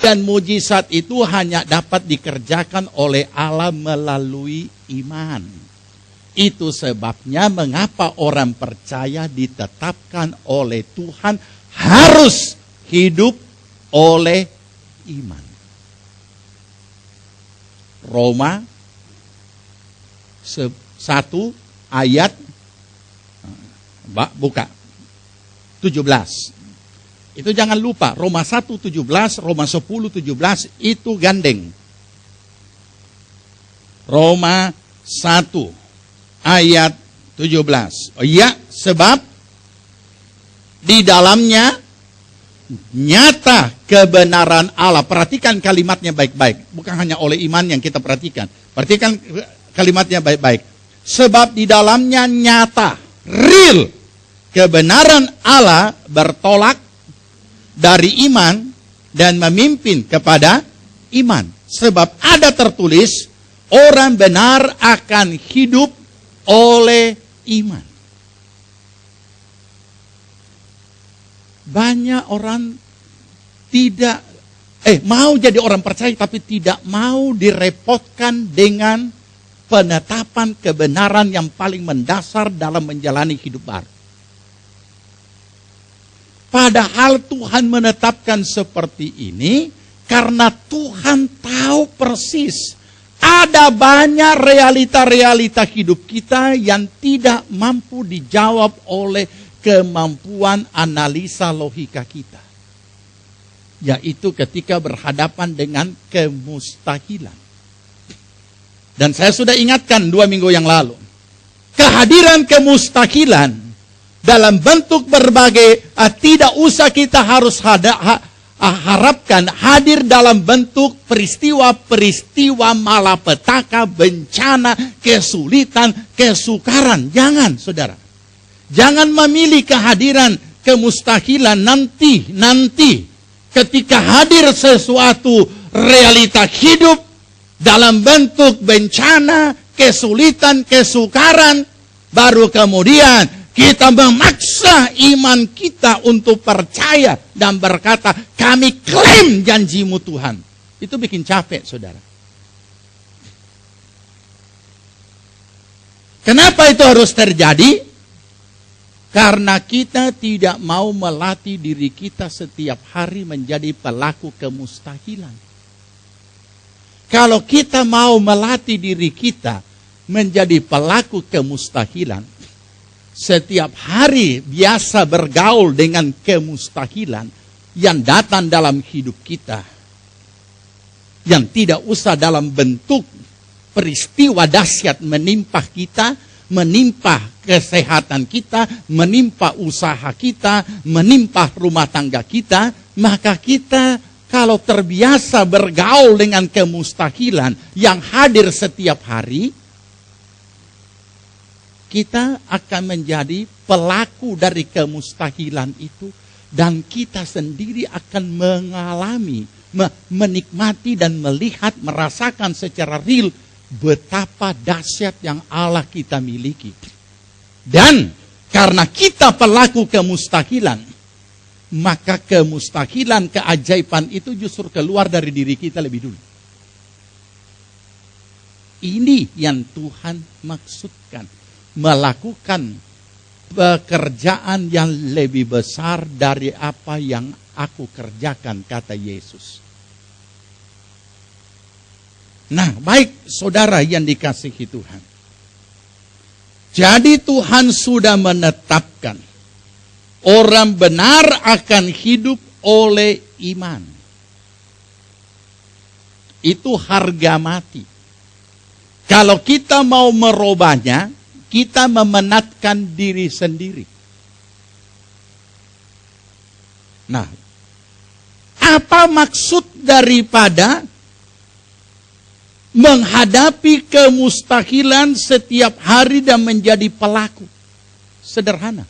Dan mujizat itu hanya dapat dikerjakan oleh Allah melalui iman. Itu sebabnya mengapa orang percaya ditetapkan oleh Tuhan harus hidup oleh iman. Roma 1 ayat buka 17. Itu jangan lupa, Roma 1:17, Roma 10:17 itu gandeng. Roma 1 ayat 17. Oh iya, sebab di dalamnya nyata kebenaran Allah. Perhatikan kalimatnya baik-baik. Bukan hanya oleh iman yang kita perhatikan. Perhatikan kalimatnya baik-baik. Sebab di dalamnya nyata, real, kebenaran Allah bertolak dari iman dan memimpin kepada iman. Sebab ada tertulis, orang benar akan hidup oleh iman. Banyak orang tidak mau jadi orang percaya tapi tidak mau direpotkan dengan penetapan kebenaran yang paling mendasar dalam menjalani hidup baru. Padahal Tuhan menetapkan seperti ini karena Tuhan tahu persis ada banyak realita-realita hidup kita yang tidak mampu dijawab oleh kemampuan analisa logika kita. Yaitu ketika berhadapan dengan kemustahilan. Dan saya sudah ingatkan 2 minggu yang lalu. Kehadiran kemustahilan dalam bentuk berbagai, tidak usah kita harus harapkan hadir dalam bentuk peristiwa-peristiwa malapetaka, bencana, kesulitan, kesukaran. Jangan, saudara. Jangan memilih kehadiran kemustahilan nanti. Ketika hadir sesuatu realita hidup dalam bentuk bencana, kesulitan, kesukaran, baru kemudian kita memaksa iman kita untuk percaya dan berkata, kami klaim janjimu Tuhan. Itu bikin capek, saudara. Kenapa itu harus terjadi? Karena kita tidak mau melatih diri kita setiap hari menjadi pelaku kemustahilan. Kalau kita mau melatih diri kita menjadi pelaku kemustahilan, setiap hari biasa bergaul dengan kemustahilan yang datang dalam hidup kita. Yang tidak usah dalam bentuk peristiwa dahsyat menimpa kita, menimpa kesehatan kita, menimpa usaha kita, menimpa rumah tangga kita. Maka kita kalau terbiasa bergaul dengan kemustahilan yang hadir setiap hari, kita akan menjadi pelaku dari kemustahilan itu. Dan kita sendiri akan mengalami, menikmati dan melihat, merasakan secara real betapa dahsyat yang Allah kita miliki. Dan karena kita pelaku kemustahilan, maka kemustahilan, keajaiban itu justru keluar dari diri kita lebih dulu. Ini yang Tuhan maksudkan. Melakukan pekerjaan yang lebih besar dari apa yang aku kerjakan, kata Yesus. Nah, baik saudara yang dikasihi Tuhan. Jadi Tuhan sudah menetapkan orang benar akan hidup oleh iman. Itu harga mati. Kalau kita mau merubahnya, kita memenatkan diri sendiri. Nah, apa maksud daripada menghadapi kemustahilan setiap hari dan menjadi pelaku? Sederhana.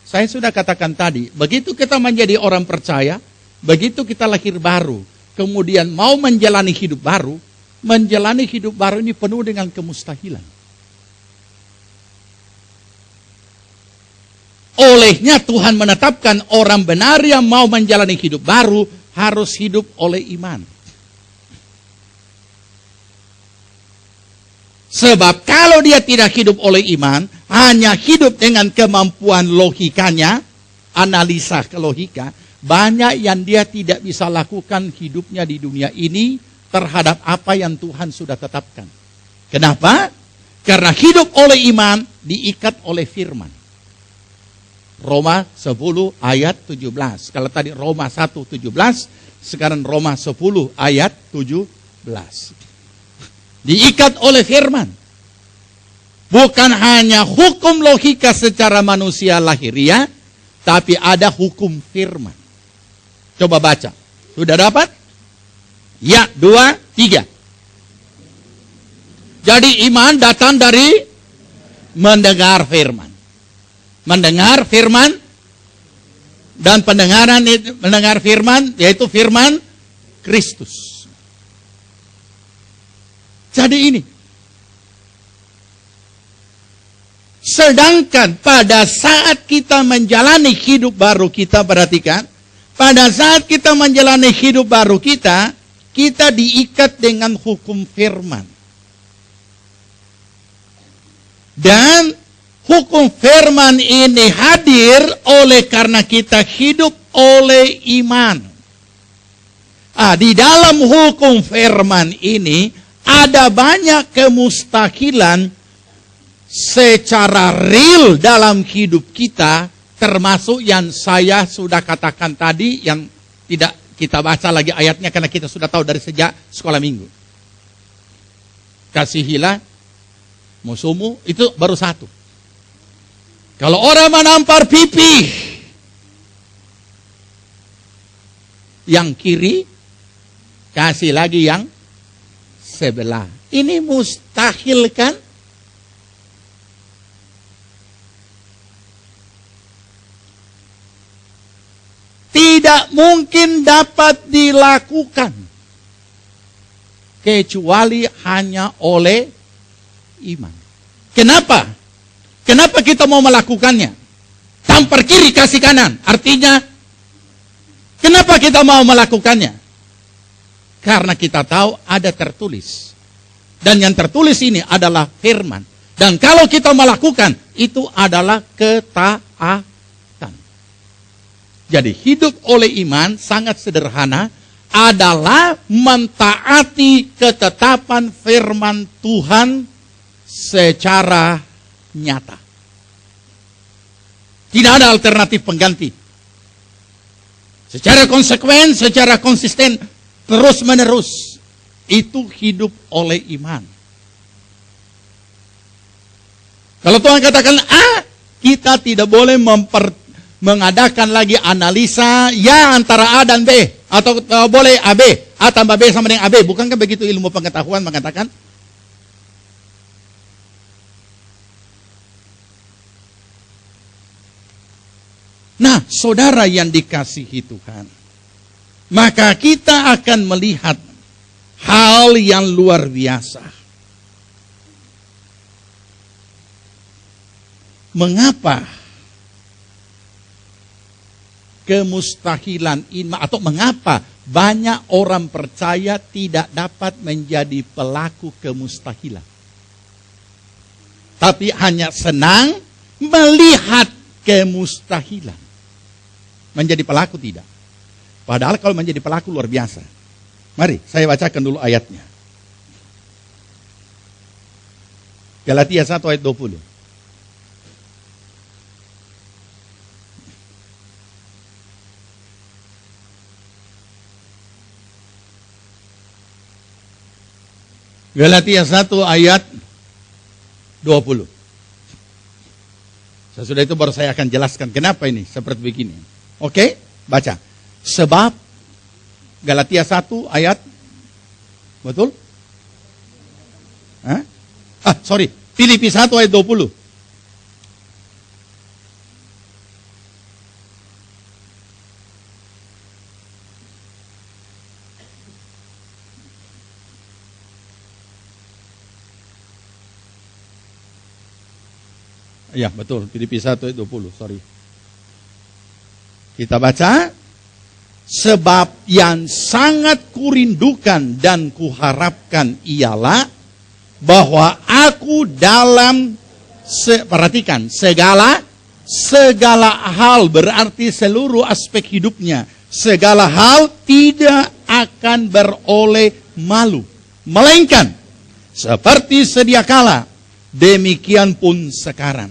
Saya sudah katakan tadi, begitu kita menjadi orang percaya, begitu kita lahir baru, kemudian mau menjalani hidup baru ini penuh dengan kemustahilan. Olehnya Tuhan menetapkan orang benar yang mau menjalani hidup baru harus hidup oleh iman. Sebab kalau dia tidak hidup oleh iman, hanya hidup dengan kemampuan logikanya, analisa ke logika, banyak yang dia tidak bisa lakukan hidupnya di dunia ini terhadap apa yang Tuhan sudah tetapkan. Kenapa? Karena hidup oleh iman diikat oleh firman. Roma 10 ayat 17. Kalau tadi Roma 1 17, sekarang Roma 10 ayat 17. Diikat oleh firman. Bukan hanya hukum logika secara manusia lahiriah, tapi ada hukum firman. Coba baca. Sudah dapat? Ya, 2, 3. Jadi iman datang dari mendengar firman. Mendengar firman, dan pendengaran mendengar firman, yaitu firman Kristus. Jadi ini. Sedangkan pada saat kita menjalani hidup baru kita, perhatikan, pada saat kita menjalani hidup baru kita diikat dengan hukum firman. Dan hukum firman ini hadir oleh karena kita hidup oleh iman. Di dalam hukum firman ini ada banyak kemustahilan secara real dalam hidup kita, termasuk yang saya sudah katakan tadi, yang tidak kita baca lagi ayatnya karena kita sudah tahu dari sejak sekolah minggu. Kasihilah musuhmu, itu baru satu. Kalau orang menampar pipi yang kiri, kasih lagi yang sebelah. Ini mustahil kan? Tidak mungkin dapat dilakukan kecuali hanya oleh iman. Kenapa? Kenapa kita mau melakukannya? Tampar kiri kasih kanan. Artinya, kenapa kita mau melakukannya? Karena kita tahu ada tertulis. Dan yang tertulis ini adalah firman. Dan kalau kita melakukan, itu adalah ketaatan. Jadi hidup oleh iman sangat sederhana, adalah mentaati ketetapan firman Tuhan secara nyata. Tidak ada alternatif pengganti. Secara konsekuen, secara konsisten, terus menerus. Itu hidup oleh iman. Kalau Tuhan katakan A, kita tidak boleh mengadakan lagi analisa ya antara A dan B. Atau boleh AB, A tambah B sama dengan AB. Bukankah begitu ilmu pengetahuan mengatakan? Nah, saudara yang dikasihi Tuhan, maka kita akan melihat hal yang luar biasa. Mengapa kemustahilan iman, atau mengapa banyak orang percaya tidak dapat menjadi pelaku kemustahilan, tapi hanya senang melihat kemustahilan? Menjadi pelaku tidak. Padahal kalau menjadi pelaku luar biasa. Mari saya bacakan dulu ayatnya. Galatia 1 ayat 20. Galatia 1 ayat 20. Sesudah itu baru saya akan jelaskan kenapa ini seperti begini. Oke, baca. Sebab Galatia 1 ayat, betul? Filipi 1 ayat 20. Ya, betul. Filipi 1 ayat 20, sorry. Kita baca. Sebab yang sangat kurindukan dan kuharapkan ialah bahwa aku dalam perhatikan, segala hal berarti seluruh aspek hidupnya. Segala hal tidak akan beroleh malu, melainkan seperti sedia kala, demikian pun sekarang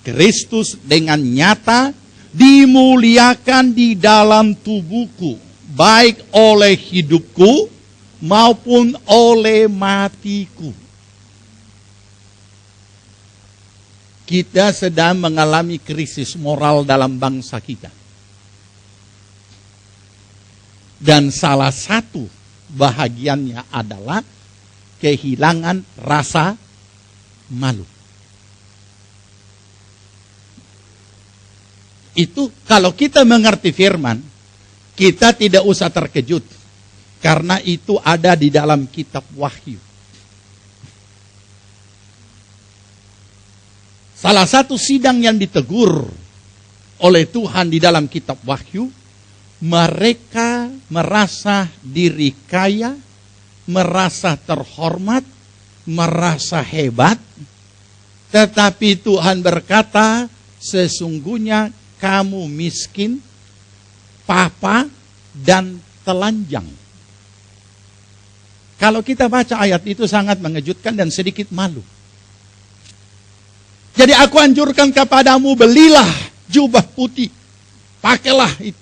Kristus dengan nyata dimuliakan di dalam tubuhku, baik oleh hidupku maupun oleh matiku. Kita sedang mengalami krisis moral dalam bangsa kita. Dan salah satu bahagiannya adalah kehilangan rasa malu. Itu kalau kita mengerti firman, kita tidak usah terkejut. Karena itu ada di dalam kitab Wahyu. Salah satu sidang yang ditegur oleh Tuhan di dalam kitab Wahyu, mereka merasa diri kaya, merasa terhormat, merasa hebat. Tetapi Tuhan berkata, sesungguhnya kamu miskin, papa, dan telanjang. Kalau kita baca ayat itu sangat mengejutkan dan sedikit malu. Jadi aku anjurkan kepadamu, belilah jubah putih, pakailah itu,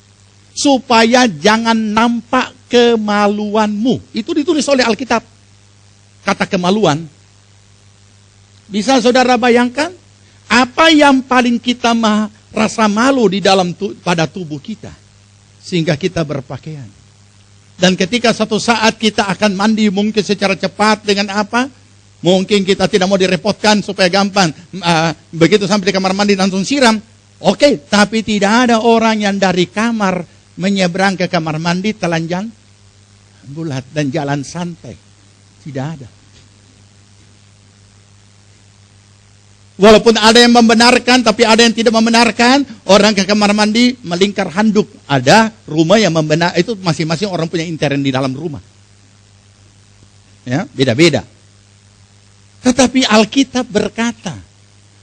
supaya jangan nampak kemaluanmu. Itu ditulis oleh Alkitab. Kata kemaluan. Bisa saudara bayangkan? Apa yang paling kita rasa malu di dalam pada tubuh kita. Sehingga kita berpakaian. Dan ketika suatu saat kita akan mandi mungkin secara cepat dengan apa? Mungkin kita tidak mau direpotkan supaya gampang. Begitu sampai di kamar mandi langsung siram. Oke, tapi tidak ada orang yang dari kamar menyeberang ke kamar mandi telanjang bulat dan jalan santai. Tidak ada. Walaupun ada yang membenarkan, tapi ada yang tidak membenarkan. Orang ke kamar mandi melingkar handuk. Ada rumah yang membenarkan, itu masing-masing orang punya intern di dalam rumah. Ya, beda-beda. Tetapi Alkitab berkata,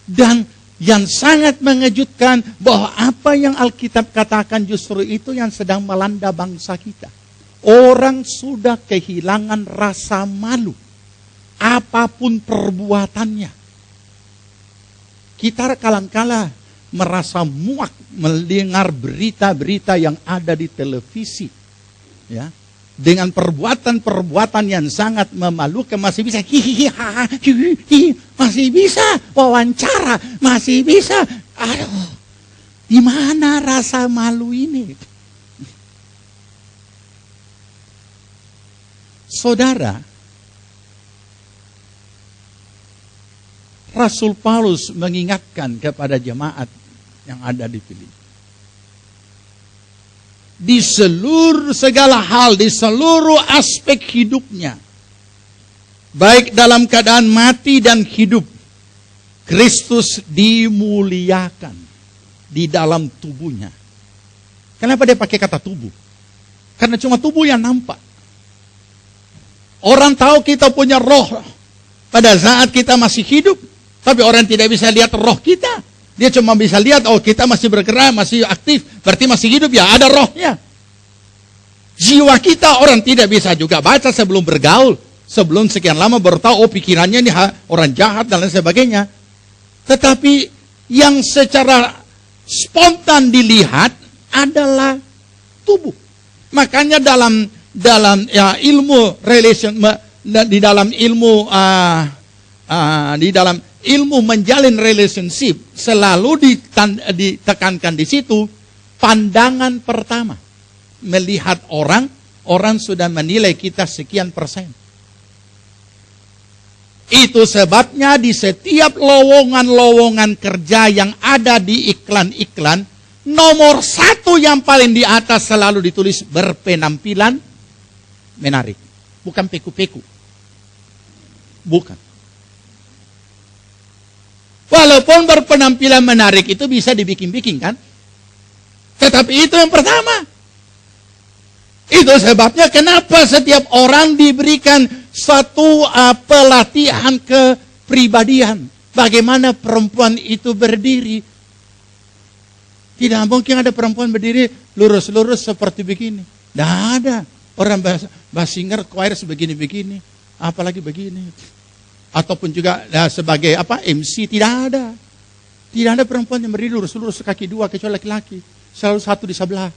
dan yang sangat mengejutkan bahwa apa yang Alkitab katakan justru itu yang sedang melanda bangsa kita. Orang sudah kehilangan rasa malu. Apapun perbuatannya. Kita kadang-kala merasa muak mendengar berita-berita yang ada di televisi. Ya. Dengan perbuatan-perbuatan yang sangat memalukan, masih bisa masih bisa wawancara, masih bisa. Aduh, di mana rasa malu ini? Saudara, Rasul Paulus mengingatkan kepada jemaat yang ada di Filipi. Di seluruh segala hal, di seluruh aspek hidupnya, baik dalam keadaan mati dan hidup, Kristus dimuliakan di dalam tubuhnya. Kenapa dia pakai kata tubuh? Karena cuma tubuh yang nampak. Orang tahu kita punya roh pada saat kita masih hidup, tapi orang tidak bisa lihat roh kita. Dia cuma bisa lihat, oh kita masih bergerak, masih aktif, berarti masih hidup, ya ada rohnya. Jiwa kita orang tidak bisa juga baca sebelum bergaul. Sebelum sekian lama baru tahu, oh pikirannya ini orang jahat dan lain sebagainya. Tetapi yang secara spontan dilihat adalah tubuh. Makanya dalam ya, ilmu relation, di dalam ilmu menjalin relationship selalu ditekankan di situ pandangan pertama. Melihat orang sudah menilai kita sekian persen. Itu sebabnya di setiap lowongan-lowongan kerja yang ada di iklan-iklan, nomor satu yang paling di atas selalu ditulis berpenampilan menarik. Bukan peku-peku. Bukan. Walaupun berpenampilan menarik itu bisa dibikin-bikin kan. Tetapi itu yang pertama. Itu sebabnya kenapa setiap orang diberikan satu pelatihan kepribadian. Bagaimana perempuan itu berdiri. Tidak mungkin ada perempuan berdiri lurus-lurus seperti begini. Tidak ada. Orang basinger choir begini-begini. Apalagi begini. Ataupun juga sebagai MC. Tidak ada. Tidak ada perempuan yang berdiri lurus-lurus kaki dua kecuali laki-laki. Selalu satu di sebelah.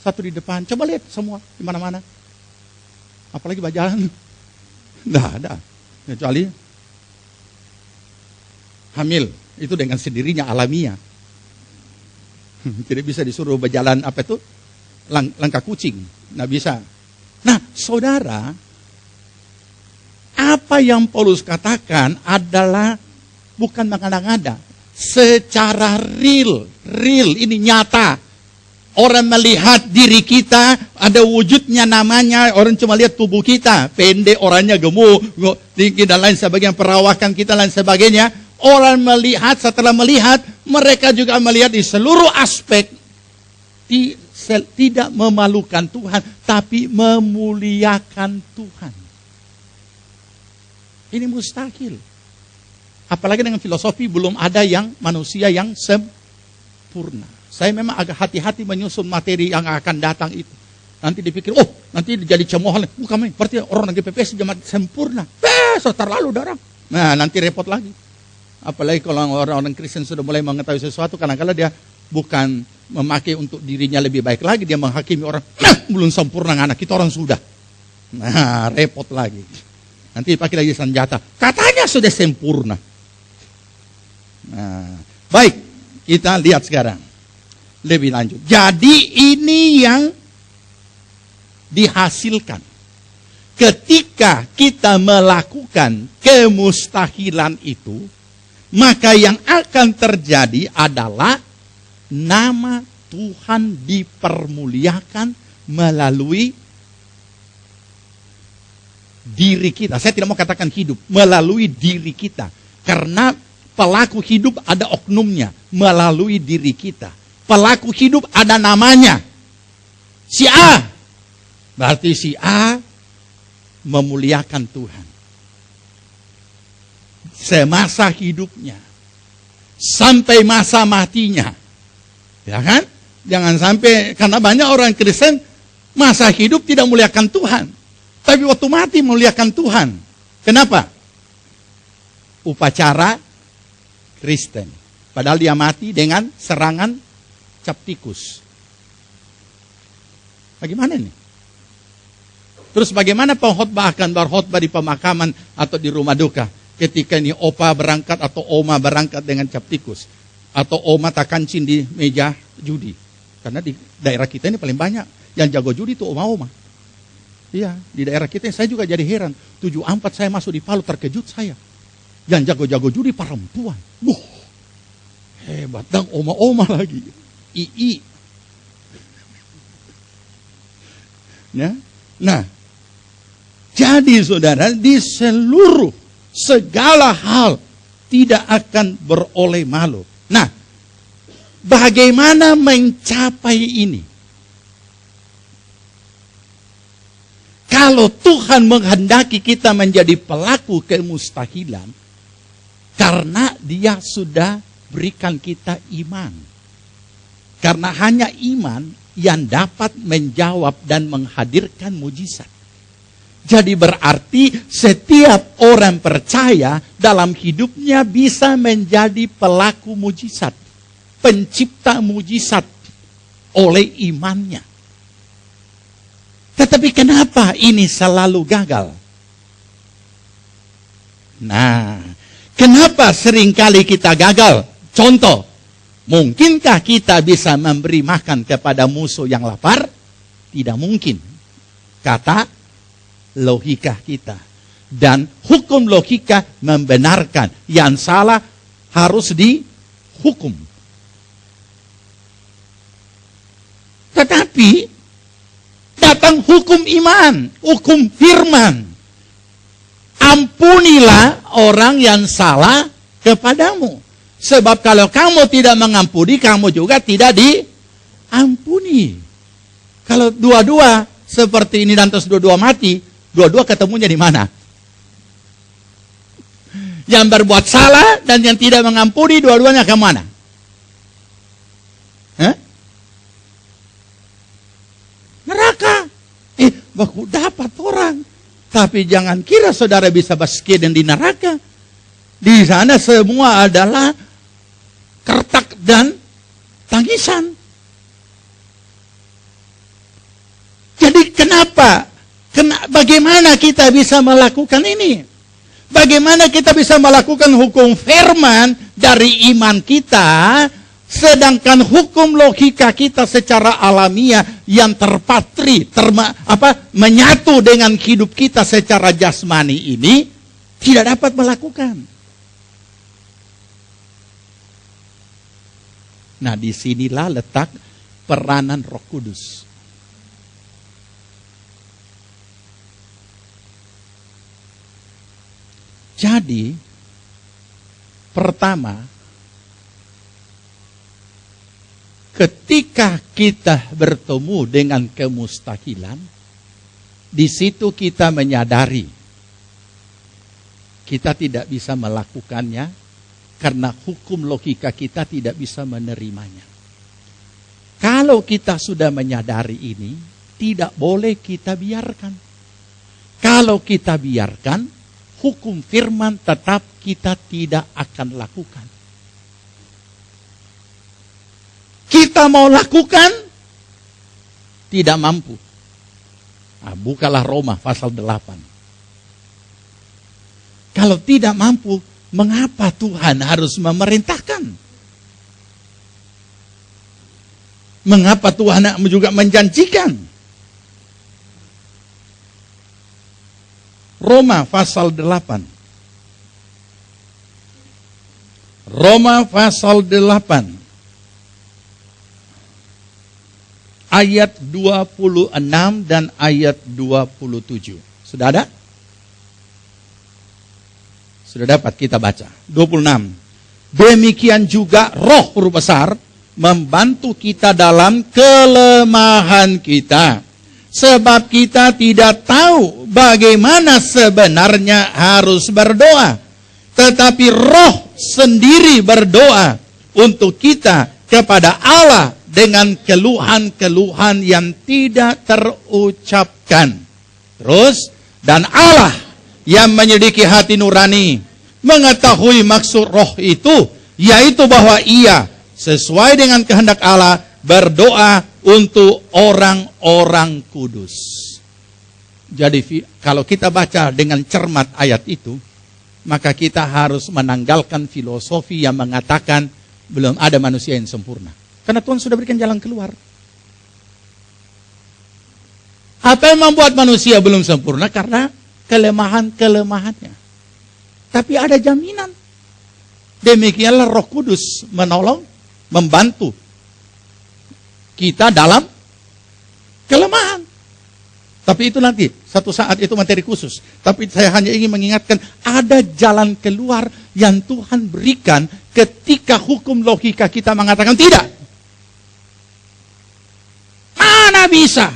Satu di depan. Coba lihat semua di mana-mana. Apalagi berjalan. Tidak ada. Kecuali hamil. Itu dengan sendirinya alamiah. Tidak bisa disuruh berjalan langkah kucing. Tidak bisa. Nah, saudara, apa yang Paulus katakan adalah bukan mengada-ngada. Secara real ini nyata. Orang melihat diri kita, ada wujudnya namanya, orang cuma lihat tubuh kita, pendek, orangnya gemuk, tinggi dan lain sebagainya, perawakan kita dan lain sebagainya. Orang melihat, setelah melihat, mereka juga melihat di seluruh aspek, tidak memalukan Tuhan, tapi memuliakan Tuhan. Ini mustahil. Apalagi dengan filosofi, belum ada yang manusia yang sempurna. Saya memang agak hati-hati menyusun materi yang akan datang itu. Nanti dipikir, nanti jadi cemoohan. Bukan, berarti orang GPPS jemaat sempurna. Terlalu darah. Nah, nanti repot lagi. Apalagi kalau orang-orang Kristen sudah mulai mengetahui sesuatu, kadang-kadang dia bukan memakai untuk dirinya lebih baik lagi, dia menghakimi orang. Belum sempurna anak kita, orang sudah. Nah, repot lagi. Nanti dipakai lagi senjata. Katanya sudah sempurna. Nah, baik, kita lihat sekarang. Lebih lanjut. Jadi ini yang dihasilkan. Ketika kita melakukan kemustahilan itu, maka yang akan terjadi adalah nama Tuhan dipermuliakan melalui diri kita. Saya tidak mau katakan hidup, melalui diri kita. Karena pelaku hidup ada oknumnya, melalui diri kita. Pelaku hidup ada namanya. Si A. Berarti si A memuliakan Tuhan. Semasa hidupnya. Sampai masa matinya. Ya kan? Jangan sampai, karena banyak orang Kristen masa hidup tidak memuliakan Tuhan. Tapi waktu mati memuliakan Tuhan. Kenapa? Upacara Kristen. Padahal dia mati dengan serangan cap tikus. Bagaimana ini? Terus bagaimana pengkhotbah akan berkhotbah di pemakaman atau di rumah duka? Ketika ini opa berangkat atau oma berangkat dengan cap tikus. Atau oma tak kancing di meja judi. Karena di daerah kita ini paling banyak. Yang jago judi itu oma-oma. Iya, di daerah kita saya juga jadi heran. 74 saya masuk di Palu, terkejut saya. Yang jago-jago judi perempuan. Hebat, dan oma-oma lagi. II. Nah, jadi saudara, di seluruh segala hal tidak akan beroleh malu. Nah, bagaimana mencapai ini? Kalau Tuhan menghendaki kita menjadi pelaku kemustahilan, karena Dia sudah berikan kita iman. Karena hanya iman yang dapat menjawab dan menghadirkan mujizat. Jadi berarti setiap orang percaya dalam hidupnya bisa menjadi pelaku mujizat. Pencipta mujizat oleh imannya. Tetapi kenapa ini selalu gagal? Nah, kenapa seringkali kita gagal? Contoh. Mungkinkah kita bisa memberi makan kepada musuh yang lapar? Tidak mungkin. Kata logika kita. Dan hukum logika membenarkan. Yang salah harus dihukum. Tetapi datang hukum iman. Hukum firman. Ampunilah orang yang salah kepadamu. Sebab kalau kamu tidak mengampuni, kamu juga tidak diampuni. Kalau dua-dua seperti ini dan terus dua-dua mati, dua-dua ketemunya di mana? Yang berbuat salah dan yang tidak mengampuni, dua-duanya kemana? Neraka. Baku dapat orang. Tapi jangan kira saudara bisa baskeden di neraka. Di sana semua adalah kertak dan tangisan. Jadi bagaimana kita bisa melakukan ini? Bagaimana kita bisa melakukan hukum firman dari iman kita, sedangkan hukum logika kita secara alamiah yang terpatri, menyatu dengan hidup kita secara jasmani ini, tidak dapat melakukan. Nah, disinilah letak peranan Roh Kudus. Jadi, pertama, ketika kita bertemu dengan kemustahilan, di situ kita menyadari kita tidak bisa melakukannya karena hukum logika kita tidak bisa menerimanya. Kalau kita sudah menyadari ini, tidak boleh kita biarkan. Kalau kita biarkan, hukum firman tetap kita tidak akan lakukan. Kita mau lakukan, tidak mampu. Nah, bukalah Roma pasal 8. Kalau tidak mampu, mengapa Tuhan harus memerintahkan? Mengapa Tuhan juga menjanjikan? Roma pasal 8. Roma pasal 8. Ayat 26 dan ayat 27. Sudah ada? Sudah dapat kita baca. 26. Demikian juga Roh huruf besar membantu kita dalam kelemahan kita. Sebab kita tidak tahu bagaimana sebenarnya harus berdoa. Tetapi Roh sendiri berdoa untuk kita kepada Allah dengan keluhan-keluhan yang tidak terucapkan. Terus, dan Allah yang menyelidiki hati nurani mengetahui maksud Roh itu, yaitu bahwa Ia sesuai dengan kehendak Allah berdoa untuk orang-orang kudus. Jadi kalau kita baca dengan cermat ayat itu, maka kita harus menanggalkan filosofi yang mengatakan belum ada manusia yang sempurna. Karena Tuhan sudah berikan jalan keluar. Apa yang membuat manusia belum sempurna? Karena kelemahan-kelemahannya. Tapi ada jaminan. Demikianlah Roh Kudus menolong, membantu kita dalam kelemahan. Tapi itu nanti, satu saat itu materi khusus. Tapi saya hanya ingin mengingatkan, ada jalan keluar yang Tuhan berikan ketika hukum logika kita mengatakan tidak. Mana bisa?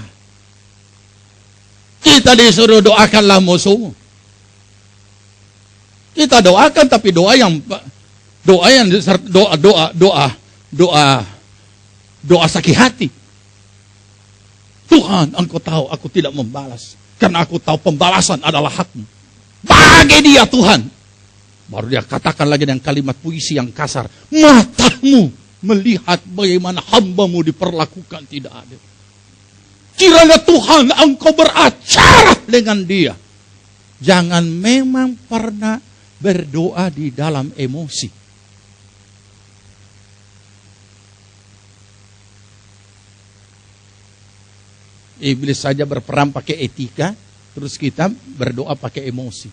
Kita disuruh doakanlah musuhmu. Kita doakan, tapi doa sakit hati. Tuhan, Engkau tahu aku tidak membalas. Karena aku tahu pembalasan adalah hakmu. Bagi dia Tuhan. Baru dia katakan lagi dengan kalimat puisi yang kasar. Matamu melihat bagaimana hambamu diperlakukan tidak adil. Kiranya Tuhan Engkau beracara dengan dia. Jangan memang pernah berdoa di dalam emosi. Iblis saja berperang pakai etika, terus kita berdoa pakai emosi.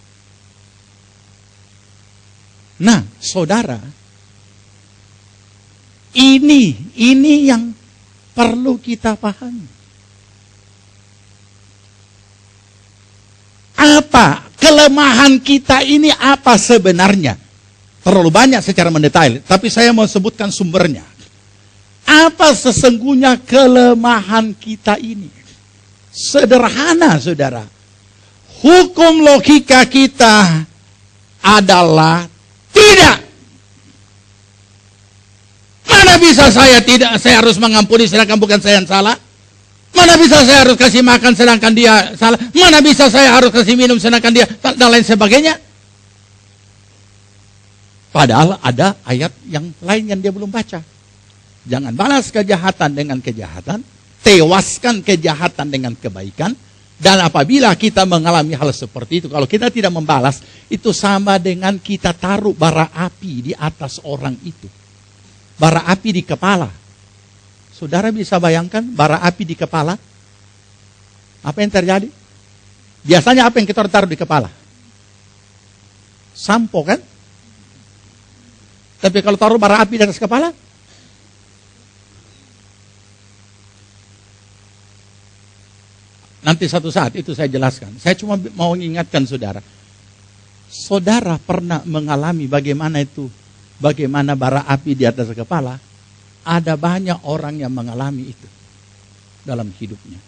Nah, saudara, ini yang perlu kita pahami. Apa kelemahan kita ini, apa sebenarnya? Terlalu banyak secara mendetail, tapi saya mau sebutkan sumbernya. Apa sesungguhnya kelemahan kita ini? Sederhana, saudara. Hukum logika kita adalah tidak. Mana bisa saya harus mengampuni sedangkan bukan saya yang salah? Mana bisa saya harus kasih makan sedangkan dia salah? Mana bisa saya harus kasih minum sedangkan dia dan lain sebagainya? Padahal ada ayat yang lain yang dia belum baca. Jangan balas kejahatan dengan kejahatan, tewaskan kejahatan dengan kebaikan. Dan apabila kita mengalami hal seperti itu, kalau kita tidak membalas, itu sama dengan kita taruh bara api di atas orang itu. Bara api di kepala. Saudara bisa bayangkan bara api di kepala? Apa yang terjadi? Biasanya apa yang kita taruh di kepala? Sampo kan? Tapi kalau taruh bara api di atas kepala? Nanti satu saat itu saya jelaskan. Saya cuma mau mengingatkan saudara. Saudara pernah mengalami bagaimana bara api di atas kepala? Ada banyak orang yang mengalami itu dalam hidupnya.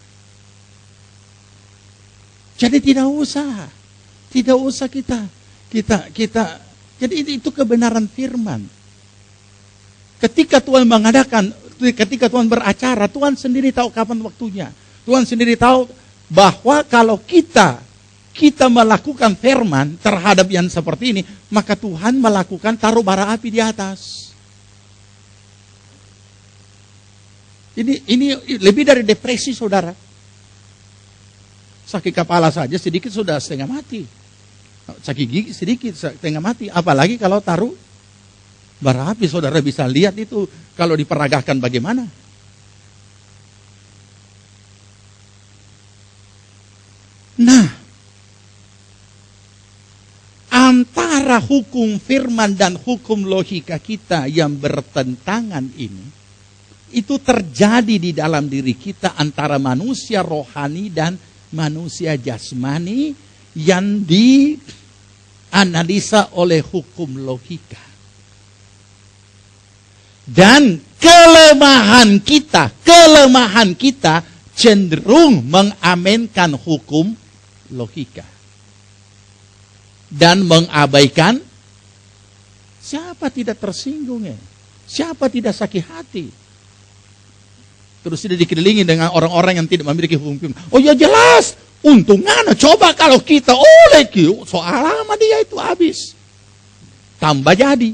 Jadi tidak usah kita. Jadi itu kebenaran firman. Ketika Tuhan ketika Tuhan beracara, Tuhan sendiri tahu kapan waktunya. Tuhan sendiri tahu bahwa kalau kita melakukan firman terhadap yang seperti ini, maka Tuhan melakukan taruh bara api di atas. Ini lebih dari depresi, saudara. Sakit kepala saja sedikit sudah setengah mati. Sakit gigi sedikit setengah mati. Apalagi kalau taruh bara api, saudara bisa lihat itu kalau diperagakan bagaimana. Nah, antara hukum firman dan hukum logika kita yang bertentangan ini, itu terjadi di dalam diri kita antara manusia rohani dan manusia jasmani yang dianalisa oleh hukum logika. Dan kelemahan kita cenderung mengamenkan hukum logika dan mengabaikan siapa tidak tersinggung ya, siapa tidak sakit hati. Terus tidak dikelilingi dengan orang-orang yang tidak memiliki hukum firman. Oh ya jelas, untungnya coba kalau kita oleh soal lama dia itu habis. Tambah jadi.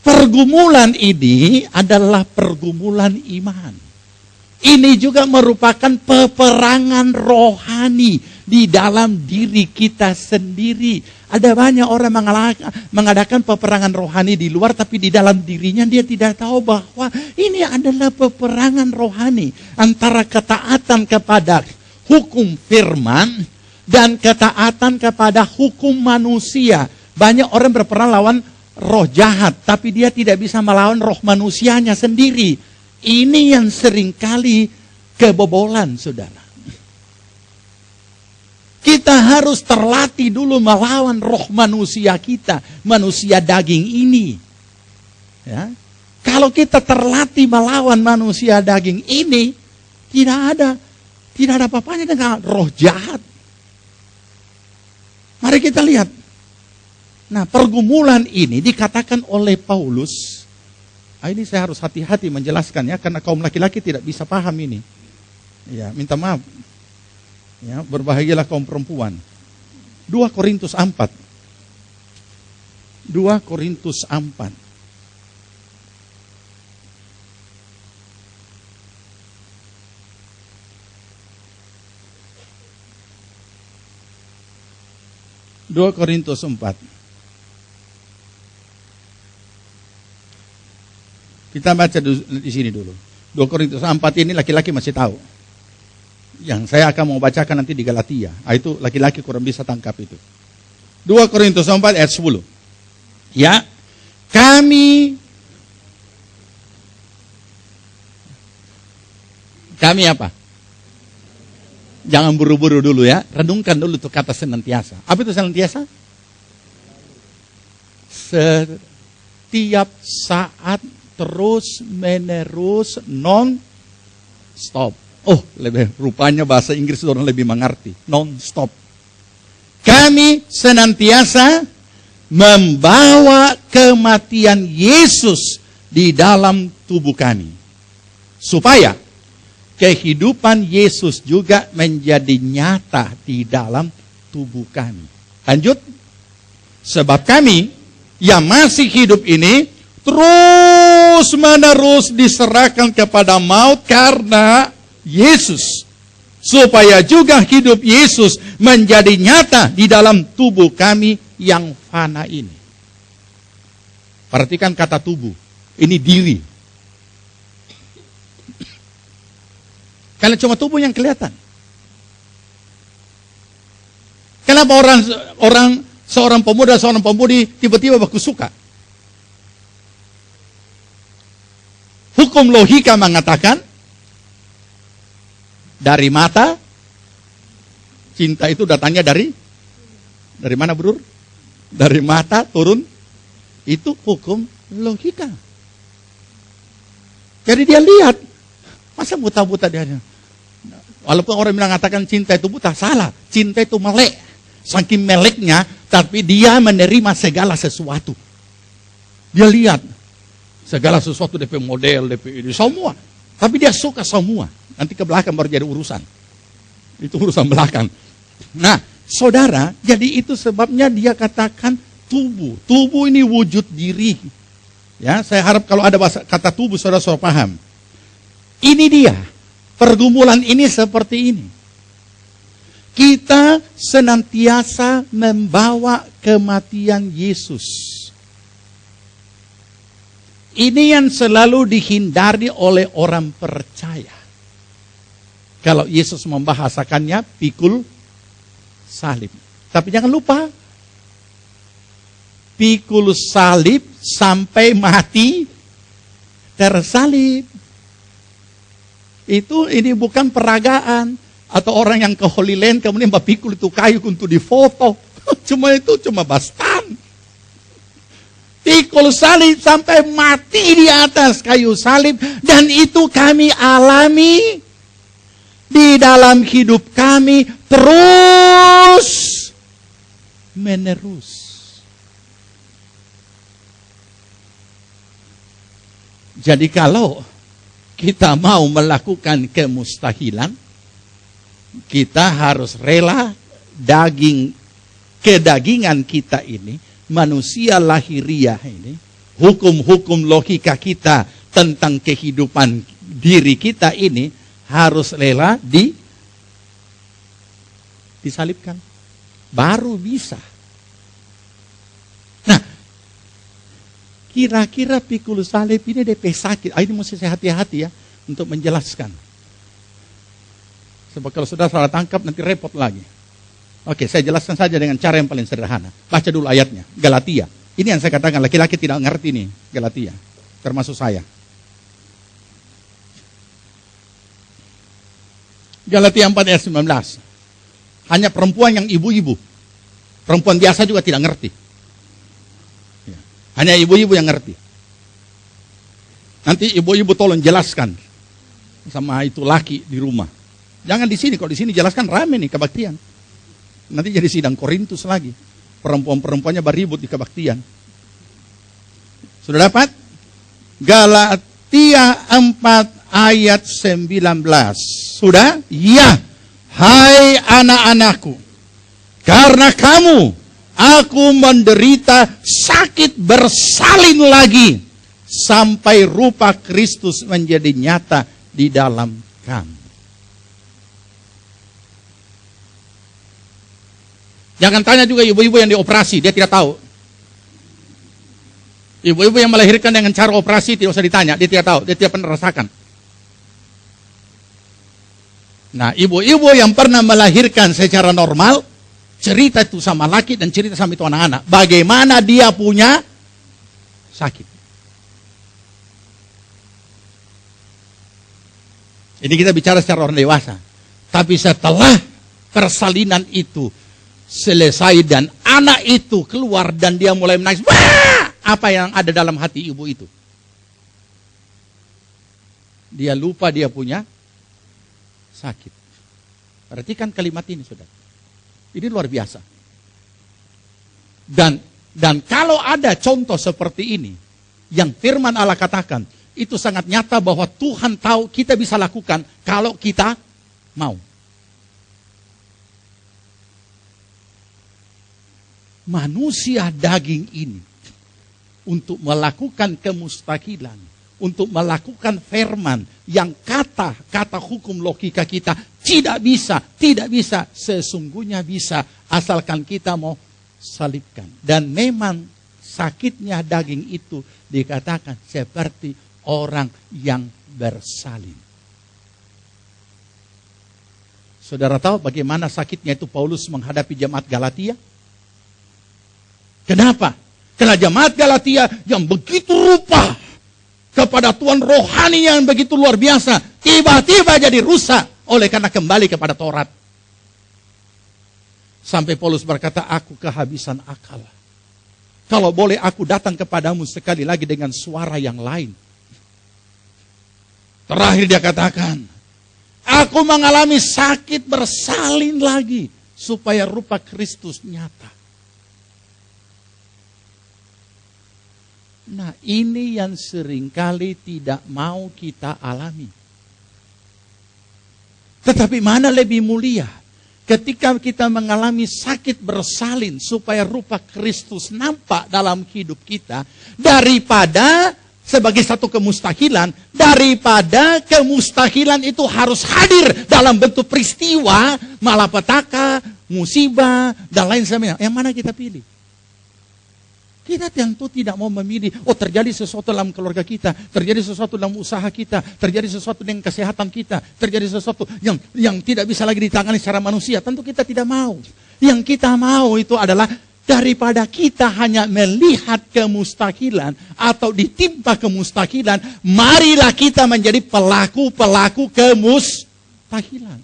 Pergumulan ini adalah pergumulan iman. Ini juga merupakan peperangan rohani di dalam diri kita sendiri. Ada banyak orang mengadakan peperangan rohani di luar, tapi di dalam dirinya dia tidak tahu bahwa ini adalah peperangan rohani antara ketaatan kepada hukum firman dan ketaatan kepada hukum manusia. Banyak orang berperang lawan roh jahat, tapi dia tidak bisa melawan roh manusianya sendiri. Ini yang seringkali kebobolan, saudara. Kita harus terlatih dulu melawan roh manusia kita, manusia daging ini. Ya. Kalau kita terlatih melawan manusia daging ini, tidak ada apa-apanya dengan roh jahat. Mari kita lihat. Nah, pergumulan ini dikatakan oleh Paulus. Ini saya harus hati-hati menjelaskan ya, karena kaum laki-laki tidak bisa paham ini. Ya, minta maaf. Ya, berbahagialah kaum perempuan. 2 Korintus 4. 2 Korintus 4. Dua Korintus 4. Kita baca di sini dulu. 2 Korintus 4 ini laki-laki masih tahu. Yang saya akan mau bacakan nanti di Galatia. Itu laki-laki kurang bisa tangkap itu. 2 Korintus 4 ayat 10. Ya, kami apa? Jangan buru-buru dulu ya. Renungkan dulu tuh kata senantiasa. Apa itu senantiasa? Setiap saat, terus menerus, non stop. Oh, rupanya bahasa Inggris orang lebih mengerti. Non-stop. Kami senantiasa membawa kematian Yesus di dalam tubuh kami. Supaya kehidupan Yesus juga menjadi nyata di dalam tubuh kami. Lanjut. Sebab kami yang masih hidup ini terus menerus diserahkan kepada maut karena Yesus. Supaya juga hidup Yesus menjadi nyata di dalam tubuh kami yang fana ini. Perhatikan kata tubuh. Ini diri. Karena cuma tubuh yang kelihatan. Kenapa seorang pemuda, seorang pemudi tiba-tiba baku suka? Hukum logika mengatakan dari mata, cinta itu datangnya dari mana, Bro? Dari mata turun, itu hukum logika. Jadi dia lihat, masa buta-buta dia? Walaupun orang bilang mengatakan cinta itu buta, salah. Cinta itu melek. Saking meleknya, tapi dia menerima segala sesuatu. Dia lihat segala sesuatu DP model, DP ini, semua. Tapi dia suka semua. Nanti ke belakang baru jadi urusan. Itu urusan belakang. Nah, saudara, jadi itu sebabnya dia katakan tubuh. Tubuh ini wujud diri. Ya, saya harap kalau ada kata tubuh, saudara paham. Ini dia. Pergumulan ini seperti ini. Kita senantiasa membawa kematian Yesus. Ini yang selalu dihindari oleh orang percaya. Kalau Yesus membahasakannya, pikul salib. Tapi jangan lupa, pikul salib sampai mati tersalib. Ini bukan peragaan atau orang yang ke Holy Land kemudian pikul itu kayu untuk difoto. Cuma bastan. Pikul salib sampai mati di atas kayu salib, dan itu kami alami di dalam hidup kami terus menerus. Jadi kalau kita mau melakukan kemustahilan, kita harus rela kedagingan kita ini, manusia lahiriah ini, hukum-hukum logika kita tentang kehidupan diri kita ini harus rela disalibkan. Baru bisa. Nah, kira-kira pikul salib ini DP sakit. Ini mesti saya hati-hati ya untuk menjelaskan. Sebab kalau sudah salah tangkap nanti repot lagi. Oke, saya jelaskan saja dengan cara yang paling sederhana. Baca dulu ayatnya, Galatia. Ini yang saya katakan, laki-laki tidak ngerti nih, Galatia. Termasuk saya. Galatia 4 ayat 19. Hanya perempuan yang ibu-ibu. Perempuan biasa juga tidak ngerti. Hanya ibu-ibu yang ngerti. Nanti ibu-ibu tolong jelaskan sama itu laki di rumah. Jangan di sini, kalau di sini jelaskan rame nih kebaktian. Nanti jadi sidang Korintus lagi. Perempuan-perempuannya beribut di kebaktian. Sudah dapat? Galatia 4 ayat 19. Sudah? Ya. Hai anak-anakku, karena kamu, aku menderita sakit bersalin lagi, sampai rupa Kristus menjadi nyata di dalam kamu. Jangan tanya juga ibu-ibu yang dioperasi, dia tidak tahu. Ibu-ibu yang melahirkan dengan cara operasi tidak usah ditanya, dia tidak tahu, dia tidak pernah rasakan. Nah, ibu-ibu yang pernah melahirkan secara normal, cerita itu sama laki dan cerita sama itu anak-anak. Bagaimana dia punya sakit. Ini kita bicara secara orang dewasa. Tapi setelah persalinan itu selesai dan anak itu keluar dan dia mulai menangis, wah! Apa yang ada dalam hati ibu itu? Dia lupa dia punya sakit. Perhatikan kalimat ini, saudara. Ini luar biasa. Dan kalau ada contoh seperti ini, yang firman Allah katakan, itu sangat nyata bahwa Tuhan tahu kita bisa lakukan kalau kita mau. Manusia daging ini untuk melakukan kemustahilan, untuk melakukan firman yang kata hukum logika kita tidak bisa, sesungguhnya bisa asalkan kita mau salibkan. Dan memang sakitnya daging itu dikatakan seperti orang yang bersalin. Saudara tahu bagaimana sakitnya itu Paulus menghadapi jemaat Galatia? Kenapa? Karena jemaat Galatia yang begitu rupa kepada Tuhan rohani yang begitu luar biasa, tiba-tiba jadi rusak oleh karena kembali kepada Taurat. Sampai Paulus berkata, aku kehabisan akal. Kalau boleh aku datang kepadamu sekali lagi dengan suara yang lain. Terakhir dia katakan, aku mengalami sakit bersalin lagi supaya rupa Kristus nyata. Nah, ini yang seringkali tidak mau kita alami. Tetapi mana lebih mulia ketika kita mengalami sakit bersalin supaya rupa Kristus nampak dalam hidup kita, daripada sebagai satu kemustahilan, daripada kemustahilan itu harus hadir dalam bentuk peristiwa, malapetaka, musibah, dan lain sebagainya. Yang mana kita pilih? Kita tentu tidak mau memilih, terjadi sesuatu dalam keluarga kita, terjadi sesuatu dalam usaha kita, terjadi sesuatu dengan kesehatan kita, terjadi sesuatu yang tidak bisa lagi ditangani secara manusia. Tentu kita tidak mau. Yang kita mau itu adalah daripada kita hanya melihat kemustahilan atau ditimpa kemustahilan, marilah kita menjadi pelaku-pelaku kemustahilan.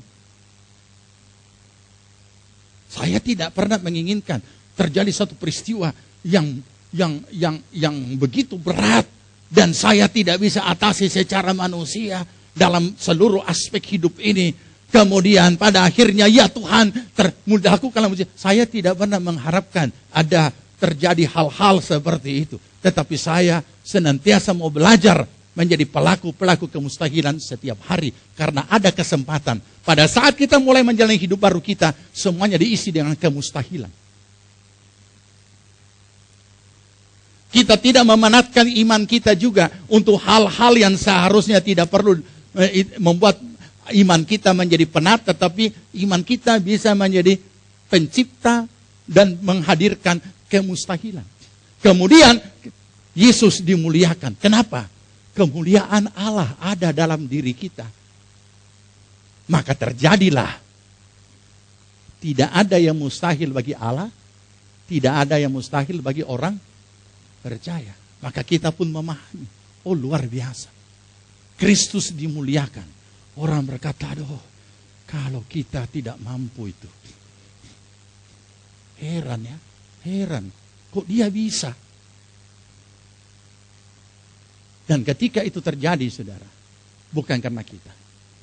Saya tidak pernah menginginkan terjadi satu peristiwa yang begitu berat dan saya tidak bisa atasi secara manusia dalam seluruh aspek hidup ini. Kemudian pada akhirnya ya Tuhan lakukanlah mujizat. Saya tidak pernah mengharapkan ada terjadi hal-hal seperti itu. Tetapi saya senantiasa mau belajar menjadi pelaku-pelaku kemustahilan setiap hari. Karena ada kesempatan. Pada saat kita mulai menjalani hidup baru kita, semuanya diisi dengan kemustahilan. Kita tidak memanatkan iman kita juga untuk hal-hal yang seharusnya tidak perlu membuat iman kita menjadi penat, tetapi iman kita bisa menjadi pencipta dan menghadirkan kemustahilan. Kemudian Yesus dimuliakan. Kenapa? Kemuliaan Allah ada dalam diri kita. Maka terjadilah. Tidak ada yang mustahil bagi Allah, tidak ada yang mustahil bagi orang percaya. Maka kita pun memahami, luar biasa. Kristus dimuliakan. Orang berkata, aduh, kalau kita tidak mampu itu. Heran ya, heran. Kok dia bisa? Dan ketika itu terjadi, saudara, bukan karena kita.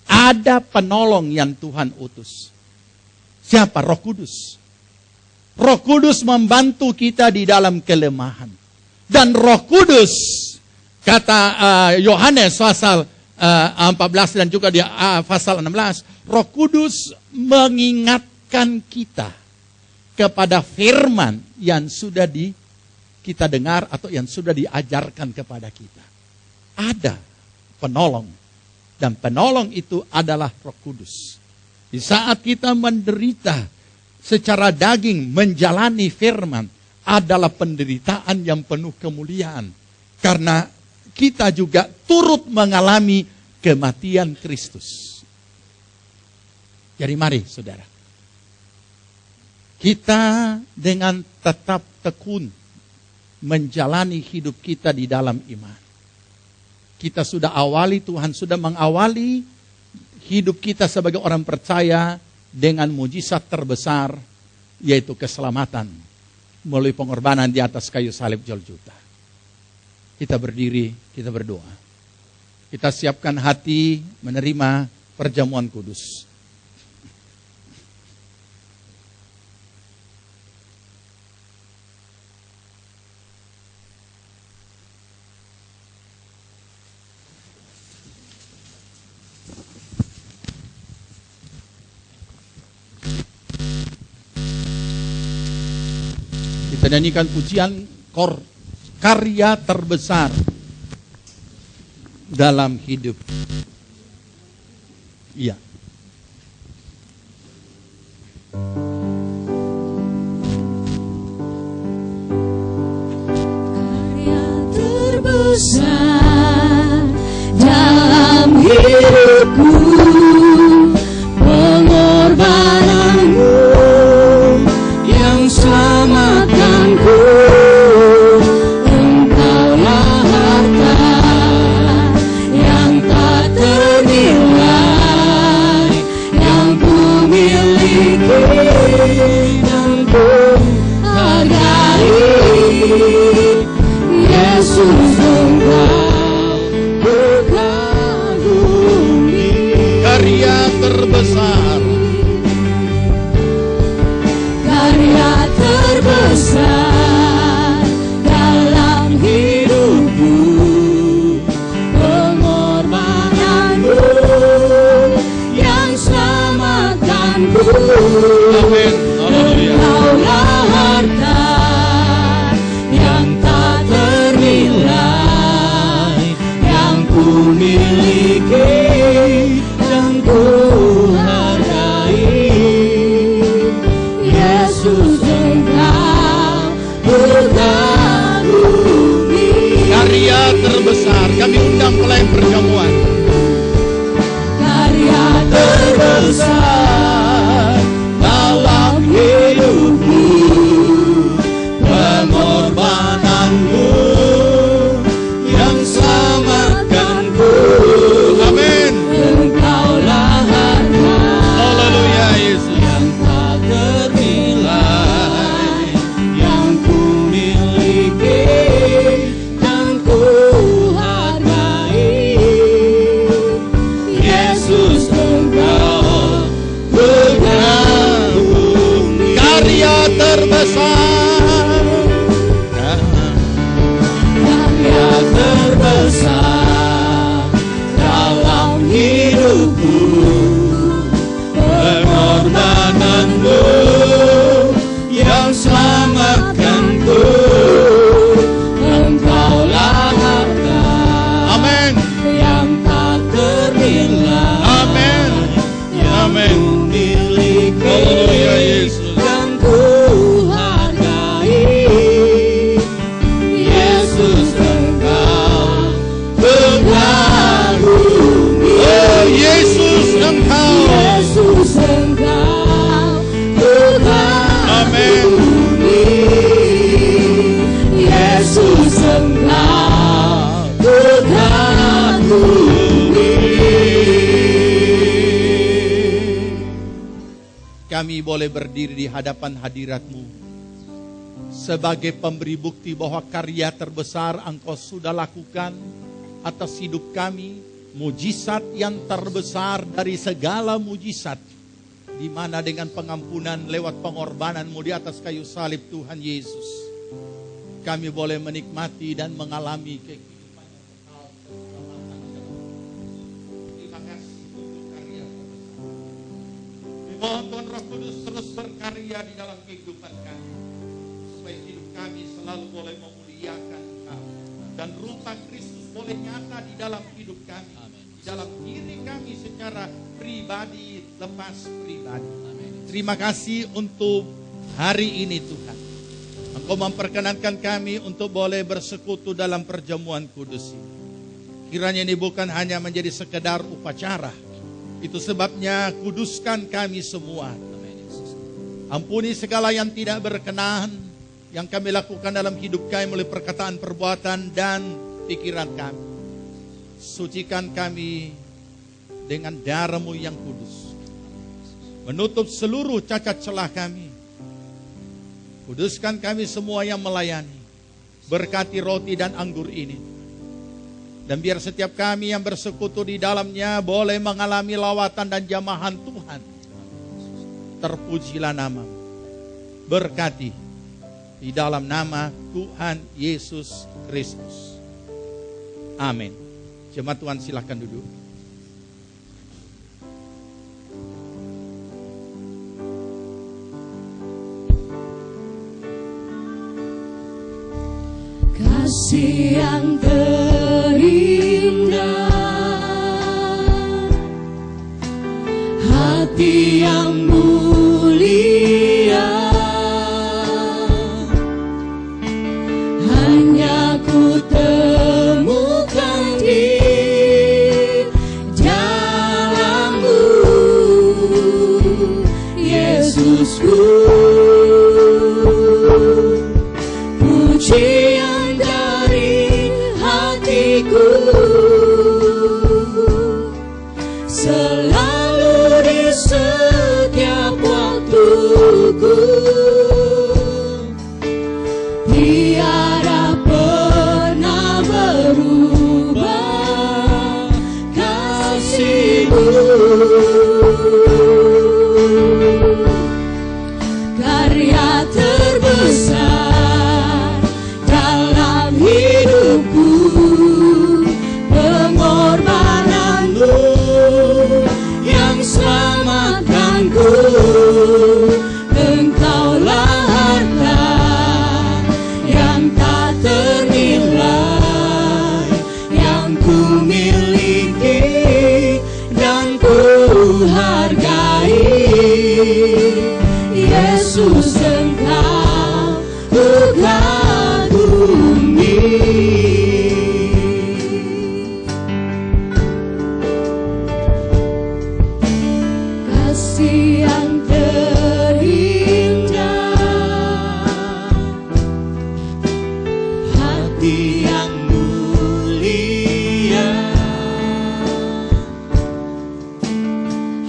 Ada penolong yang Tuhan utus. Siapa? Roh Kudus. Roh Kudus membantu kita di dalam kelemahan. Dan Roh Kudus, kata Yohanes pasal 14 dan juga di pasal 16, Roh Kudus mengingatkan kita kepada firman yang sudah kita dengar atau yang sudah diajarkan kepada kita. Ada penolong, dan penolong itu adalah Roh Kudus. Di saat kita menderita secara daging menjalani firman, adalah penderitaan yang penuh kemuliaan. Karena kita juga turut mengalami kematian Kristus. Jadi mari saudara, kita dengan tetap tekun menjalani hidup kita di dalam iman. Kita sudah awali, Tuhan sudah mengawali hidup kita sebagai orang percaya dengan mujizat terbesar, yaitu keselamatan melalui pengorbanan di atas kayu salib Golgota. Kita berdiri, kita berdoa. Kita siapkan hati menerima perjamuan kudus. Kita nyanyikan pujian karya terbesar dalam hidup. Iya. Karya terbesar dalam hidupku, pengorbananmu yang selamatkanku. Engkaulah harta yang tak ternilai, yang ku miliki dan ku hargai. Yesus, Engkau ku kagumi. Karya terbesar, Karya terbesar dalam hidupku, pengorbananmu yang selamatkanku. amin, haleluya. Engkaulah harta yang tak ternilai, yang ku miliki dan ku hargai. Yesus, Engkau ku kagumi. Karya terbesar, kami undang pelayan perjamuan. Karya terbesar dalam hidupku, pengorbananmu yang selamatkanku. Amin, Engkaulah harta haleluya Yesus. yang tak ternilai, yang ku miliki dan ku hargai. Yesus, Engkau ku kagumi. Karya terbesar, Karya terbesar dalam hidupku, pengorbananmu yang selamatkanku. Engkaulah harta amin, yang tak ternilai, amin, yang ku miliki haleluya Yesus. dan ku hargai. Yesus, Engkau ku kagumi. Oh Yesus, Engkau, Yesus, Engkau ku amin, kagumi. Yesus, Engkau ku kagumi. kami boleh berdiri di hadapan hadirat-Mu sebagai pemberi bukti bahwa karya terbesar Engkau sudah lakukan atas hidup kami, mujizat yang terbesar dari segala mujizat, di mana dengan pengampunan lewat pengorbanan-Mu di atas kayu salib Tuhan Yesus, kami boleh menikmati dan mengalami kehidupan yang kekal keselamatan. Terima kasih untuk karya terbesar. Mohon Tuhan Roh Kudus terus berkarya di dalam kehidupan kami, supaya hidup kami selalu boleh memuliakan Engkau, dan rupa Kristus boleh nyata di dalam hidup kami, di dalam diri kami secara pribadi lepas pribadi. Terima kasih untuk hari ini Tuhan. Engkau memperkenankan kami untuk boleh bersekutu dalam perjamuan kudus ini. Kiranya ini bukan hanya menjadi sekedar upacara. Itu sebabnya kuduskan kami semua. Ampuni segala yang tidak berkenan yang kami lakukan dalam hidup kami melalui perkataan, perbuatan, dan pikiran kami. Sucikan kami dengan darah-Mu yang kudus. Menutup seluruh cacat celah kami. Kuduskan kami semua yang melayani. Berkati roti dan anggur ini. Dan biar setiap kami yang bersekutu di dalamnya boleh mengalami lawatan dan jamahan Tuhan. Terpujilah nama. Berkati di dalam nama Tuhan Yesus Kristus. Amin. Jemaat Tuhan silahkan duduk. Kasih yang terindah, hati yang mulia, hanya ku temukan di jalanmu, Yesusku. Pujian dari hatiku selalu di setiap waktuku, tiada pernah berubah kasih-Mu. Karya terbesar dalam hidupku, pengorbananmu yang selamatkanku. Engkaulah harta yang tak ternilai, yang ku miliki dan ku hargai. Yesus, Engkau ku kagumi. Kasih yang terindah, hati yang mulia,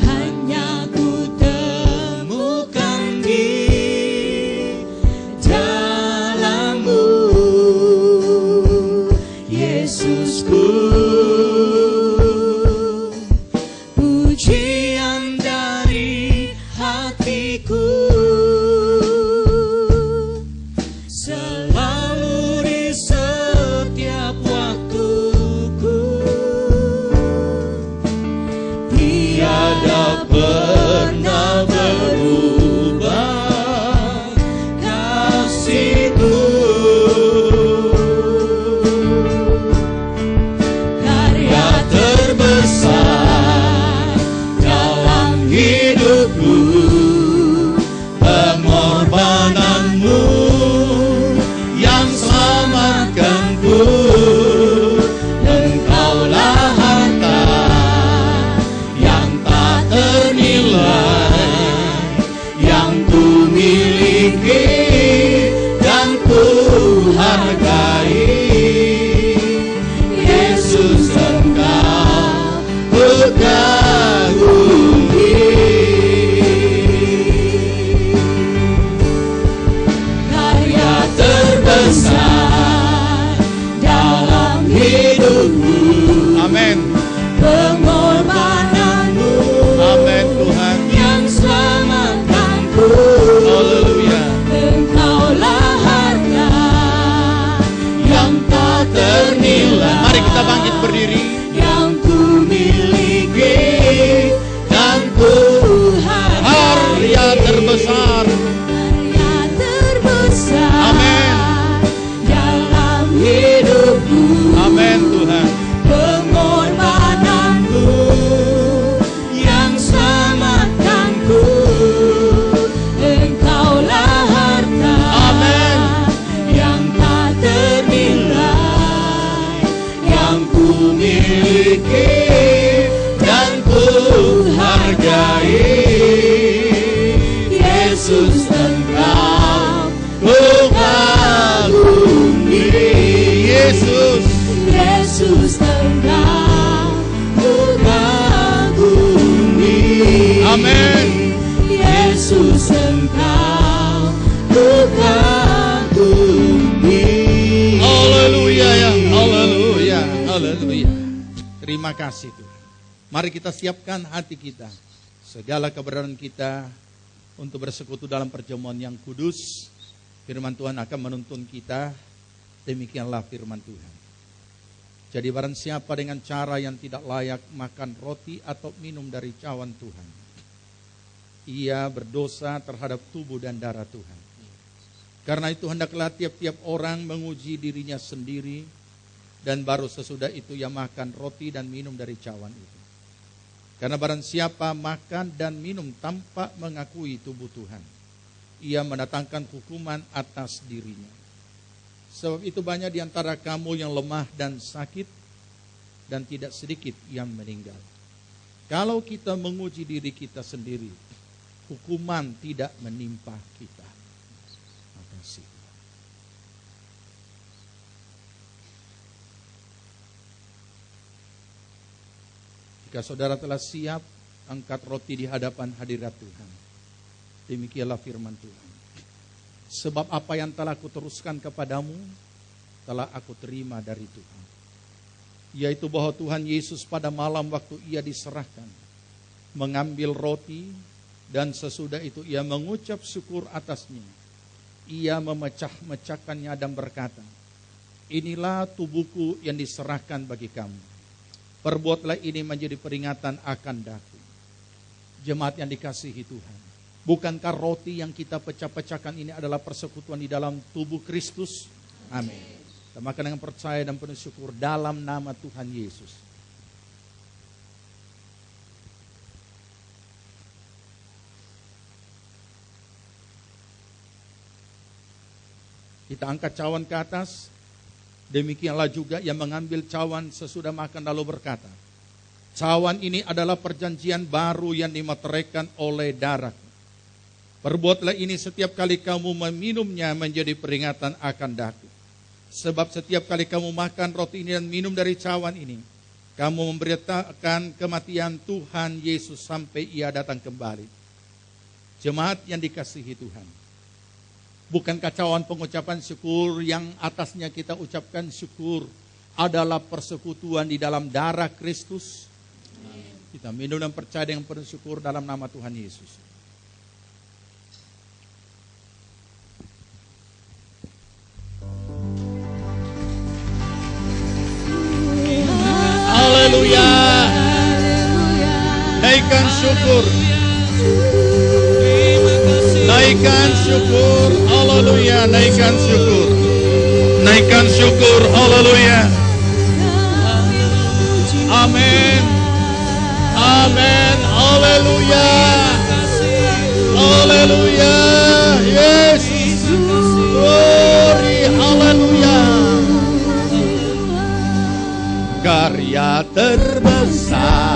hanya ku temukan di jalanmu, Yesusku. Pujian dari hatiku selalu di setiap waktuku, tiada pernah berubah kasih-Mu. Karya terbesar dalam hidupku, pengorbananmu yang selamatkanku. Engkaulah harta yang tak ternilai, yang ku miliki dan ku hargai. Yesus, Engkau ku kagumi. Karya terbesar dalam hidupku, Amin. pengorbananmu Amin Tuhan. yang selamatkanku. Haleluya. Engkaulah harta yang tak ternilai, Mari kita bangkit berdiri. yang ku miliki dan ku hargai. Karya terbesar. Karya terbesar Amin. dalam hidupku, Amin Tuhan. pengorbananmu yang selamatkanku. Engkaulah harta Amin. yang tak ternilai, yang ku miliki dan ku hargai. Yesus, Engkau ku kagumi. Yesus. Yesus, Engkau ku kagumi. Amin. Yesus, Engkau ku kagumi. Haleluya ya. Haleluya. Haleluya. Terima kasih Tuhan. Mari kita siapkan hati kita, segala keberadaan kita untuk bersekutu dalam perjamuan yang kudus. Firman Tuhan akan menuntun kita. Demikianlah firman Tuhan. Jadi barang siapa dengan cara yang tidak layak makan roti atau minum dari cawan Tuhan, ia berdosa terhadap tubuh dan darah Tuhan. Karena itu hendaklah tiap-tiap orang menguji dirinya sendiri, dan baru sesudah itu ia makan roti dan minum dari cawan itu. Karena barang siapa makan dan minum tanpa mengakui tubuh Tuhan, ia mendatangkan hukuman atas dirinya. Sebab itu banyak di antara kamu yang lemah dan sakit, dan tidak sedikit yang meninggal. Kalau kita menguji diri kita sendiri, hukuman tidak menimpa kita. Makasih. Jika saudara telah siap, angkat roti di hadapan hadirat Tuhan. Demikianlah firman Tuhan. Sebab apa yang telah kuteruskan kepadamu, telah aku terima dari Tuhan. Yaitu bahwa Tuhan Yesus pada malam waktu ia diserahkan, mengambil roti, dan sesudah itu ia mengucap syukur atasnya. Ia memecah-mecahkannya dan berkata, inilah tubuhku yang diserahkan bagi kamu. Perbuatlah ini menjadi peringatan akan daku. Jemaat yang dikasihi Tuhan, bukankah roti yang kita pecah-pecahkan ini adalah persekutuan di dalam tubuh Kristus? Amin. Kita makan dengan percaya dan penuh syukur dalam nama Tuhan Yesus. Kita angkat cawan ke atas. Demikianlah juga yang mengambil cawan sesudah makan lalu berkata, cawan ini adalah perjanjian baru yang dimeteraikan oleh darahku. Perbuatlah ini setiap kali kamu meminumnya menjadi peringatan akan daku. Sebab setiap kali kamu makan roti ini dan minum dari cawan ini, kamu memberitakan kematian Tuhan Yesus sampai ia datang kembali. Jemaat yang dikasihi Tuhan, bukankah cawan pengucapan syukur yang atasnya kita ucapkan syukur adalah persekutuan di dalam darah Kristus? Kita minum dan percaya dengan penuh syukur dalam nama Tuhan Yesus. Haleluya. Naikkan syukur. Naikkan syukur. Haleluya. Naikkan syukur. Naikkan syukur. Haleluya. Amin. Amin. Haleluya. Haleluya. Yesus. Glory. Haleluya. Karya terbesar